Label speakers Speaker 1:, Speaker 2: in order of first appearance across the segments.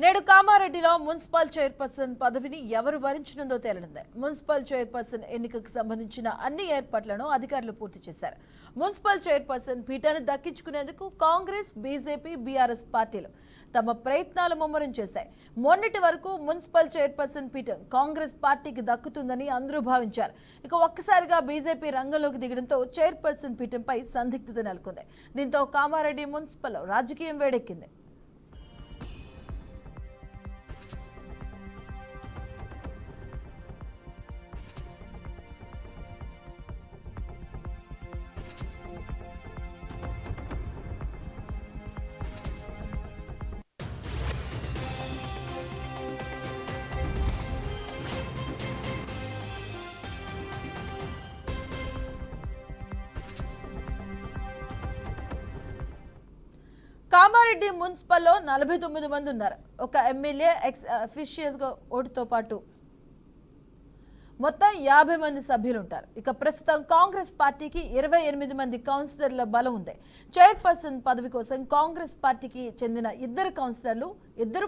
Speaker 1: నేడు కామారెడ్డిలో municipal chairperson పదవిని ఎవరు వరించనుందో తేలనుంది. మున్సిపల్ చైర్పర్సన్ ఎన్నికకు సంబంధించిన అన్ని ఏర్పాట్లను అధికారులు పూర్తి చేశారు. మున్సిపల్ చైర్పర్సన్ పీఠాన్ని దక్కించుకునేందుకు కాంగ్రెస్, బీజేపీ, బీఆర్ఎస్ పార్టీలు తమ ప్రయత్నాలు ముమ్మరం చేశాయి. మొన్నటి వరకు మున్సిపల్ చైర్పర్సన్ పీఠం కాంగ్రెస్ పార్టీకి దక్కుతుందని అందరూ భావించారు. ఇక ఒక్కసారిగా బీజేపీ రంగంలోకి దిగడంతో చైర్పర్సన్ పీఠంపై సందిగ్ధత నెలకొంది. దీంతో కామారెడ్డి మున్సిపల్ రాజకీయం వేడెక్కింది. కామారెడ్డి మున్సిపల్లో 49 మంది ఉన్నారు. ఒక ఎమ్మెల్యే, ఎక్స్ అఫీషియల్స్ ఓటుతో పాటు మొత్తం 50 మంది సభ్యులు ఉంటారు. ఇక ప్రస్తుతం కాంగ్రెస్ పార్టీకి 28 మంది కౌన్సిలర్ల బలం ఉంది. చైర్పర్సన్ పదవి కోసం కాంగ్రెస్ పార్టీకి చెందిన 2 కౌన్సిలర్లు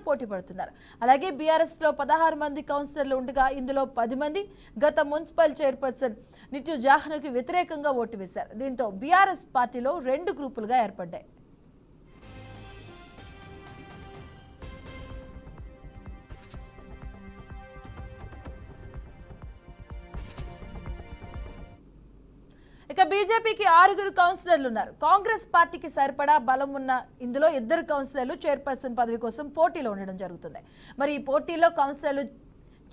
Speaker 1: పోటీ పడుతున్నారు. అలాగే బీఆర్ఎస్ లో 16 మంది కౌన్సిలర్లు ఉండగా ఇందులో 10 మంది గత మున్సిపల్ చైర్పర్సన్ నిత్యు జాహ్నకి వ్యతిరేకంగా ఓటు వేశారు. దీంతో బీఆర్ఎస్ పార్టీలో 2 గ్రూపులుగా ఏర్పడ్డాయి. ఇక బీజేపీకి 6 కౌన్సిలర్లు ఉన్నారు. కాంగ్రెస్ పార్టీకి సరిపడా బలం ఉన్న ఇందులో 2 కౌన్సిలర్లు చైర్పర్సన్ పదవి కోసం పోటీలో ఉండడం జరుగుతుంది. మరి ఈ పోటీలో కౌన్సిలర్లు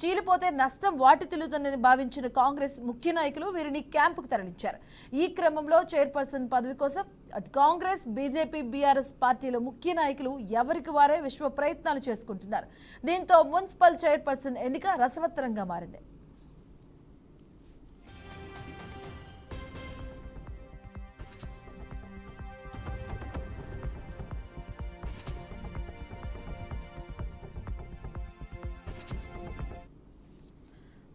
Speaker 1: చీలిపోతే నష్టం వాటిల్లుతుందని భావించిన కాంగ్రెస్ ముఖ్య నాయకులు వీరిని క్యాంపుకు తరలించారు. ఈ క్రమంలో చైర్పర్సన్ పదవి కోసం కాంగ్రెస్, బీజేపీ, బీఆర్ఎస్ పార్టీల ముఖ్య నాయకులు ఎవరికి వారే విశ్వ ప్రయత్నాలు చేసుకుంటున్నారు. దీంతో మున్సిపల్ చైర్పర్సన్ ఎన్నిక రసవత్తరంగా మారింది.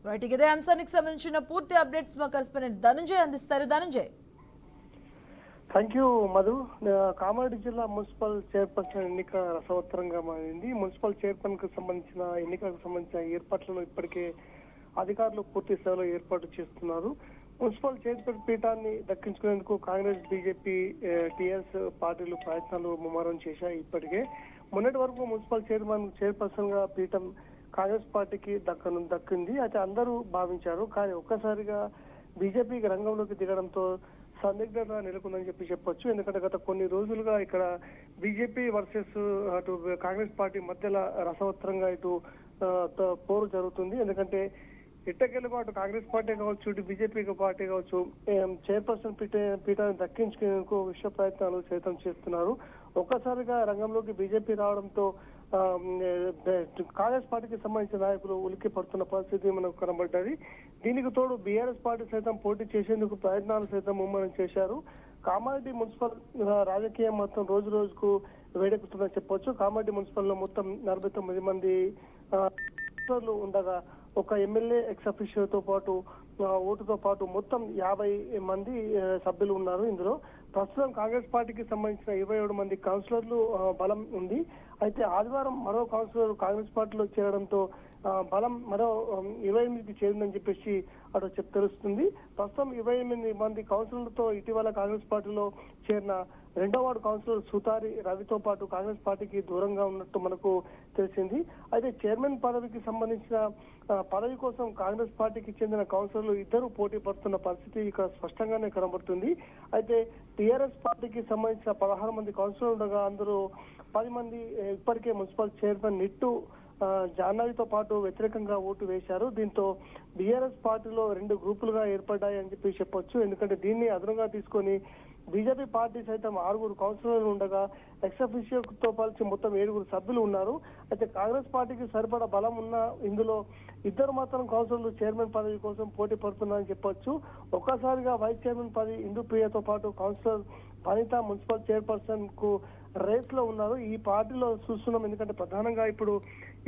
Speaker 1: రైట్, ఇదే అంశానికి సంబంధించిన పూర్తి అప్డేట్స్ మా కరెస్పాండెంట్ ధనంజయ్ అందిస్తారు. ధనంజయ్.
Speaker 2: Thank you Madhu. కామారెడ్డి జిల్లా మున్సిపల్ చైర్పర్సన్ ఎన్నిక రసవత్తరంగా మారింది. మున్సిపల్ చైర్పర్సన్ కు సంబంధించిన ఎన్నికలకు సంబంధించిన ఏర్పాట్లను ఇప్పటికే అధికారులు పూర్తి స్థాయిలో ఏర్పాటు చేస్తున్నారు. మున్సిపల్ చైర్పర్సన్ పీఠాన్ని దక్కించుకునేందుకు కాంగ్రెస్, బీజేపీ, టీఆర్ఎస్ పార్టీలు ప్రయత్నాలు ముమ్మరం చేశాయి. ఇప్పటికే మొన్నటి వరకు మున్సిపల్ చైర్పర్సన్ గా పీఠం కాంగ్రెస్ పార్టీకి దక్కింది. అయితే అందరూ భావించారు. కానీ ఒక్కసారిగా బీజేపీ రంగంలోకి దిగడంతో సందిగ్ధత నెలకొందని చెప్పొచ్చు. ఎందుకంటే గత కొన్ని రోజులుగా ఇక్కడ బీజేపీ వర్సెస్ అటు కాంగ్రెస్ పార్టీ మధ్యలో రసవత్తరంగా ఇటు పోరు జరుగుతుంది. ఎందుకంటే ఇట్టకెళ్ళకు అటు కాంగ్రెస్ పార్టీ కావచ్చు, ఇటు బీజేపీ పార్టీ కావచ్చు చైర్పర్సన్ పీఠాన్ని దక్కించుకునేందుకు విశ్వ ప్రయత్నాలు సైతం చేస్తున్నారు. ఒక్కసారిగా రంగంలోకి బీజేపీ రావడంతో కాంగ్రెస్ పార్టీకి సంబంధించిన నాయకులు ఉలిక్కి పడుతున్న పరిస్థితి మనకు కనబడ్డది. దీనికి తోడు బీఆర్ఎస్ పార్టీ సైతం పోటీ చేసేందుకు ప్రయత్నాలు సైతం ముమ్మరం చేశారు. కామారెడ్డి మున్సిపల్ రాజకీయం మొత్తం రోజు రోజుకు వేడెక్కుతుందని చెప్పొచ్చు. కామారెడ్డి మున్సిపల్ లో మొత్తం 49 మంది ఉండగా ఒక ఎమ్మెల్యే, ఎక్స్ అఫీషియల్ తో పాటు ఓటుతో పాటు మొత్తం 50 మంది సభ్యులు ఉన్నారు. ఇందులో ప్రస్తుతం కాంగ్రెస్ పార్టీకి సంబంధించిన 27 మంది కౌన్సిలర్లు బలం ఉంది. అయితే ఆదివారం మరో కౌన్సిలర్ కాంగ్రెస్ పార్టీలో చేరడంతో బలం మరో 28కి చేరిందని చెప్పేసి అటు తెలుస్తుంది. ప్రస్తుతం 28 మంది కౌన్సిలర్లతో ఇటీవల కాంగ్రెస్ పార్టీలో చేరిన 2వ వార్డు కౌన్సిలర్ సుతారి రవితో పాటు కాంగ్రెస్ పార్టీకి దూరంగా ఉన్నట్టు మనకు తెలిసింది. అయితే చైర్మన్ పదవికి సంబంధించిన పదవి కోసం కాంగ్రెస్ పార్టీకి చెందిన కౌన్సిలర్లు 2 పోటీ పడుతున్న పరిస్థితి ఇక్కడ స్పష్టంగానే కనబడుతుంది. అయితే టీఆర్ఎస్ పార్టీకి సంబంధించిన 16 మంది కౌన్సిలర్లు ఉండగా అందరూ 10 మంది ఇప్పటికే మున్సిపల్ చైర్మన్ నిట్టు జాహ్నవితో పాటు వ్యతిరేకంగా ఓటు వేశారు. దీంతో బీఆర్ఎస్ పార్టీలో 2 గ్రూపులుగా ఏర్పడ్డాయని చెప్పొచ్చు. ఎందుకంటే దీన్ని అదనంగా తీసుకొని బీజేపీ పార్టీ సైతం 6 కౌన్సిలర్లు ఉండగా ఎక్స్ అఫీషియల్ తో పాల్చి మొత్తం 7 సభ్యులు ఉన్నారు. అయితే కాంగ్రెస్ పార్టీకి సరిపడా బలం ఉన్న ఇందులో 2 మాత్రం కౌన్సిలర్లు చైర్మన్ పదవి కోసం పోటీ పడుతున్నారని చెప్పొచ్చు. ఒక్కసారిగా వైస్ చైర్మన్ పదవి ఇందు ప్రియతో పాటు కౌన్సిలర్ వనిత మున్సిపల్ చైర్పర్సన్ కు రేస్ లో ఉన్నారు. ఈ పార్టీలో చూస్తున్నాం, ఎందుకంటే ప్రధానంగా ఇప్పుడు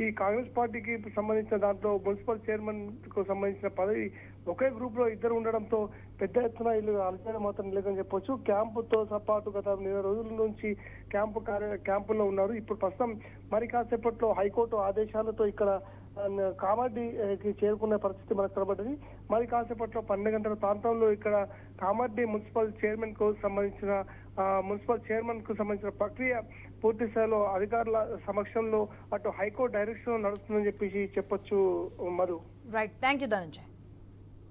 Speaker 2: ఈ కాంగ్రెస్ పార్టీకి సంబంధించిన దాంట్లో మున్సిపల్ చైర్మన్ కు సంబంధించిన పదవి ఒకే గ్రూప్ లో ఇద్దరు ఉండడంతో పెద్ద ఎత్తున వీళ్ళు అలజడి మాత్రం లేదని చెప్పొచ్చు. క్యాంపుతో పాటు గత 4 రోజుల నుంచి క్యాంపుల్లో ఉన్నారు. ఇప్పుడు ప్రస్తుతం మరి కాసేపట్లో హైకోర్టు ఆదేశాలతో ఇక్కడ కామారెడ్డికి చేరుకునే పరిస్థితి మనకు కనబడ్డది. మరి కాసేపట్లో 12 గంటల ప్రాంతంలో ఇక్కడ కామారెడ్డి మున్సిపల్ చైర్మన్ కు సంబంధించిన ప్రక్రియ పూర్తి స్థాయిలో అధికారుల సమక్షంలో అటు హైకోర్టు డైరెక్షన్ నడుస్తుందని చెప్పేసి చెప్పొచ్చు. Madhu.
Speaker 1: Right, thank you Dhananjay.